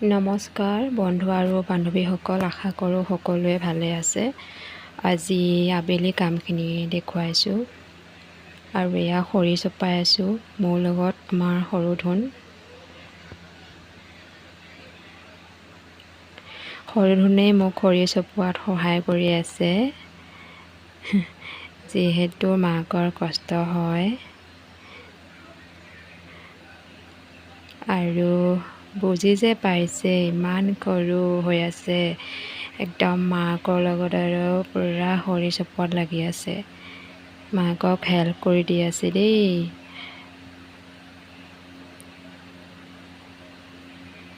নমস্কাৰ বন্ধু আৰু বান্ধৱীসকল, আশা কৰোঁ সকলোৱে ভালে আছে। আজি আবেলি কামখিনি দেখুৱাইছোঁ আৰু এয়া খৰি চপাই আছোঁ। মোৰ লগত আমাৰ সৰু ধুনে মোক খৰি চপোৱাত সহায় কৰি আছে। যিহেতু মাকৰ কষ্ট হয় আৰু বুজি যে পাইছে ইমান সৰু হৈ আছে, একদম মাকৰ লগত আৰু পূৰা খৰি চপোৱাত লাগি আছে। মাকক হেল্প কৰি দি আছে দেই।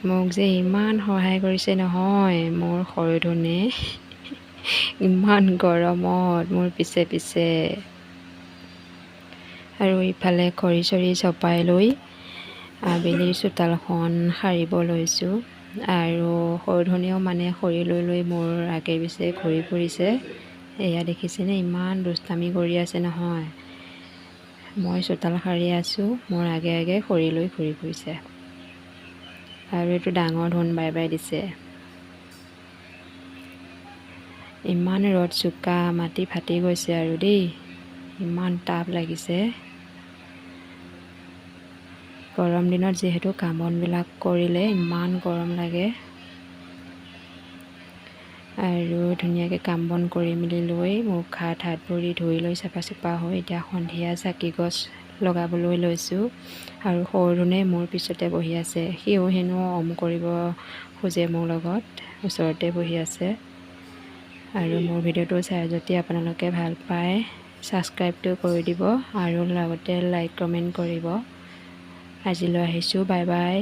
মোক যে ইমান সহায় কৰিছে নহয় মোৰ সৰু ধুনে। ইমান গৰমত মোৰ পিছে পিছে আৰু ইফালে খৰি চৰি চপাই লৈ আবেলি চোতালখন সাৰিব লৈছোঁ। আৰু সৰু ধুনেও খৰি লৈ মোৰ আগে পিছে ঘূৰি ফুৰিছে। এয়া দেখিছেনে, ইমান দুষ্টামি কৰি আছে নহয়। মই চোতাল সাৰি আছোঁ, মোৰ আগে আগে খৰি লৈ ঘূৰি ফুৰিছে। আৰু এইটো ডাঙৰ ধুন বাই বাই দিছে। ইমান ৰ'দ চোকা, মাটি ফাটি গৈছে আৰু দেই, ইমান তাপ লাগিছে। গৰম দিনত যিহেতু কাম বনবিলাক কৰিলে ইমান গৰম লাগে। আৰু ধুনীয়াকৈ কাম বন কৰি মেলি লৈ মুখ হাত ভৰি ধুই লৈ চাফা চুফা হৈ এতিয়া সন্ধিয়া চাকি গছ লগাবলৈ লৈছোঁ। আৰু সৰু ধুনে মোৰ পিছতে বহি আছে। সিও হেনো কৰিব খোজে মোৰ লগত, ওচৰতে বহি আছে। আৰু মোৰ ভিডিঅ'টো চাই যদি আপোনালোকে ভাল পায়, ছাবস্ক্ৰাইবটো কৰি দিব আৰু লগতে লাইক কমেণ্ট কৰিব। আজিলৈ আহিছোঁ, বাই বাই।